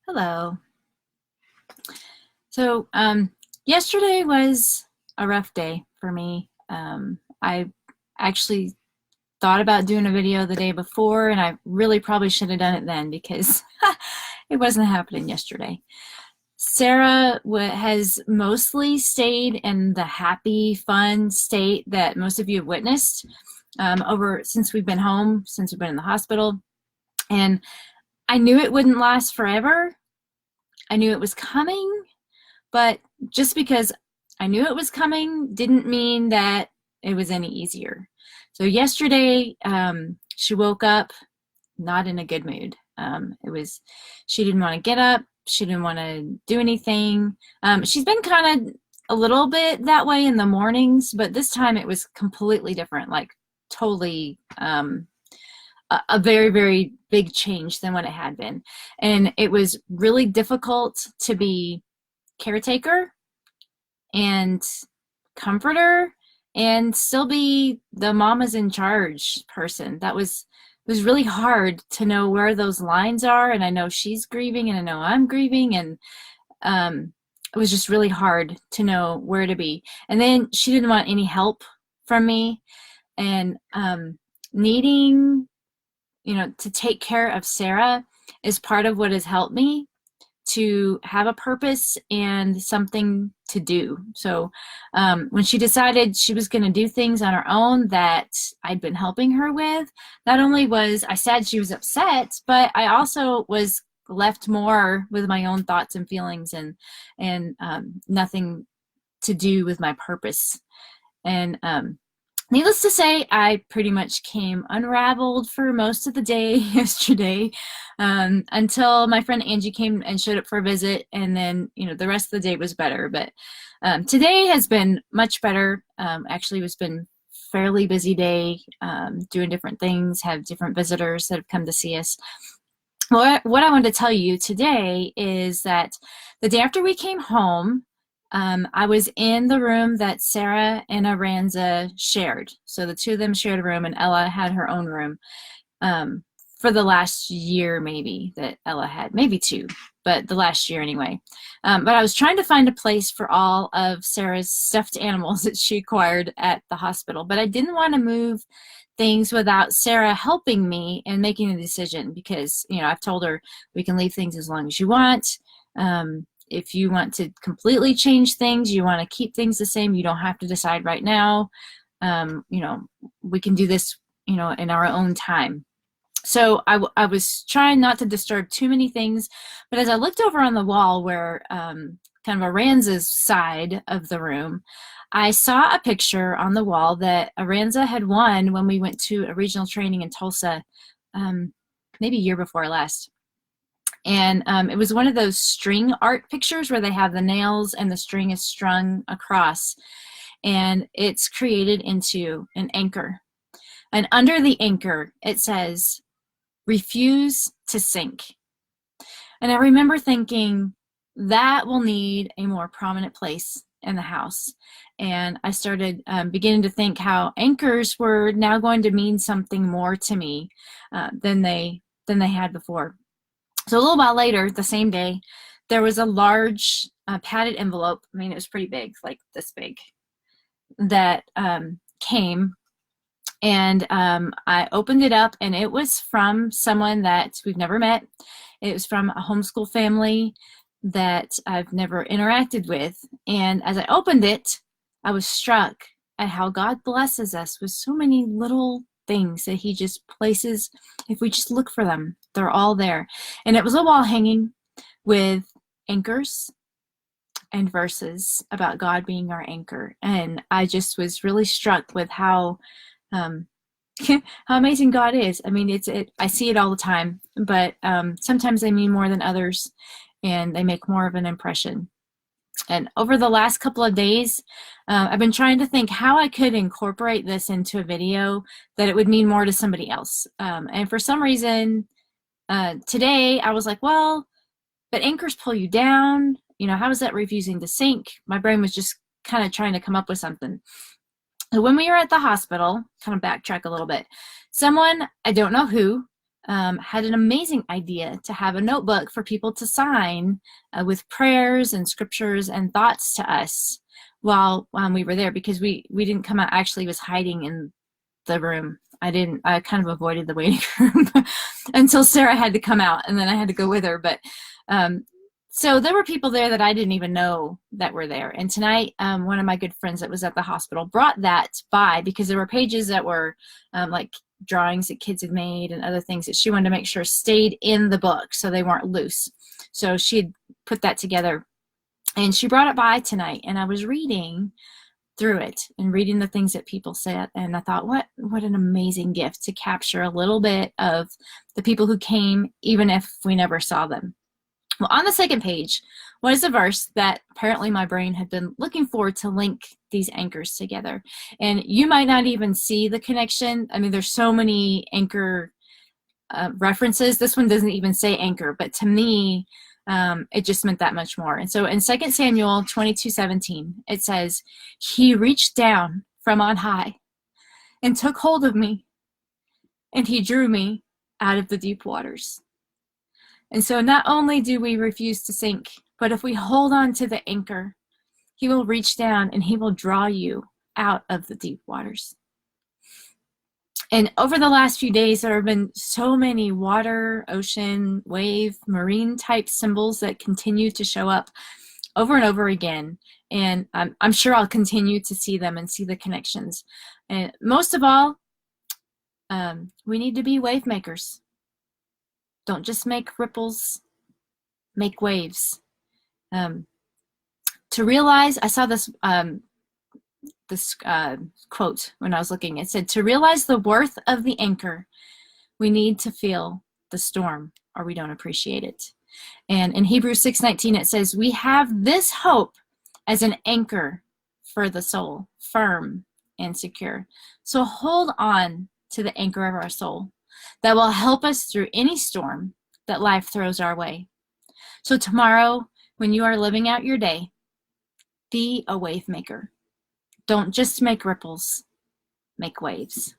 Hello. So, yesterday was a rough day for me. I actually thought about doing a video the day before, and I really probably should have done it then because it wasn't happening yesterday. Sarah has mostly stayed in the happy, fun state that most of you have witnessed over since we've been home, since we've been in the hospital. And I knew it wouldn't last forever. I knew it was coming. But just because I knew it was coming didn't mean that it was any easier. So yesterday, she woke up not in a good mood. She didn't want to get up. She didn't want to do anything. She's been kind of a little bit that way in the mornings, but this time it was completely different, like totally a very, very big change than what it had been. And it was really difficult to be caretaker and comforter and still be the mama's in charge person. It was really hard to know where those lines are, and I know she's grieving and I know I'm grieving, and it was just really hard to know where to be. And then she didn't want any help from me, and needing to take care of Sarah is part of what has helped me to have a purpose and something to do. So when she decided she was going to do things on her own that I'd been helping her with, not only was I sad she was upset, but I also was left more with my own thoughts and feelings and nothing to do with my purpose. And needless to say, I pretty much came unraveled for most of the day yesterday until my friend Angie came and showed up for a visit, and then the rest of the day was better. But today has been much better. Actually, it's been a fairly busy day, doing different things, have different visitors that have come to see us. What I wanted to tell you today is that the day after we came home, I was in the room that Sarah and Aranza shared. So the two of them shared a room, and Ella had her own room for the last year, maybe, that Ella had. Maybe two, but the last year anyway. But I was trying to find a place for all of Sarah's stuffed animals that she acquired at the hospital. But I didn't want to move things without Sarah helping me and making a decision because, I've told her we can leave things as long as you want. If you want to completely change things, you want to keep things the same, you don't have to decide right now. We can do this, in our own time. So I was trying not to disturb too many things, but as I looked over on the wall where kind of Aranza's side of the room, I saw a picture on the wall that Aranza had won when we went to a regional training in Tulsa, maybe a year before last. And it was one of those string art pictures where they have the nails and the string is strung across. And it's created into an anchor. And under the anchor, it says, "Refuse to sink." And I remember thinking, that will need a more prominent place in the house. And I started beginning to think how anchors were now going to mean something more to me than they had before. So a little while later, the same day, there was a large padded envelope. I mean, it was pretty big, like this big, that came. And I opened it up, and it was from someone that we've never met. It was from a homeschool family that I've never interacted with. And as I opened it, I was struck at how God blesses us with so many little things that he just places. If we just look for them, they're all there. And it was a wall hanging with anchors and verses about God being our anchor. And I just was really struck with how how amazing God is. I mean, I see it all the time, but sometimes they mean more than others, and they make more of an impression. And over the last couple of days, I've been trying to think how I could incorporate this into a video that it would mean more to somebody else. And for some reason, today I was like, well, but anchors pull you down. How is that refusing to sink? My brain was just kind of trying to come up with something. So when we were at the hospital, kind of backtrack a little bit, someone, I don't know who, had an amazing idea to have a notebook for people to sign with prayers and scriptures and thoughts to us while we were there, because we didn't come out. Actually, was hiding in the room. I kind of avoided the waiting room until Sarah had to come out, and then I had to go with her. But so there were people there that I didn't even know that were there. And tonight, one of my good friends that was at the hospital brought that by, because there were pages that were like drawings that kids had made and other things that she wanted to make sure stayed in the book so they weren't loose. So she had put that together, and she brought it by tonight, and I was reading through it and reading the things that people said, and I thought, what an amazing gift to capture a little bit of the people who came, even if we never saw them. Well, on the second page was a verse that apparently my brain had been looking for to link these anchors together. And you might not even see the connection. I mean, there's so many anchor references. This one doesn't even say anchor, but to me, it just meant that much more. And so in 2 Samuel 22:17, it says, "He reached down from on high and took hold of me, and he drew me out of the deep waters." And so not only do we refuse to sink, but if we hold on to the anchor, he will reach down and he will draw you out of the deep waters. And over the last few days, there have been so many water, ocean, wave, marine type symbols that continue to show up over and over again. And I'm sure I'll continue to see them and see the connections. And most of all, we need to be wave makers. Don't just make ripples, make waves. To realize, I saw this quote when I was looking. It said, "To realize the worth of the anchor, we need to feel the storm, or we don't appreciate it." And in Hebrews 6:19, it says, "We have this hope as an anchor for the soul, firm and secure." So hold on to the anchor of our soul that will help us through any storm that life throws our way. So tomorrow, when you are living out your day, be a wave maker. Don't just make ripples, make waves.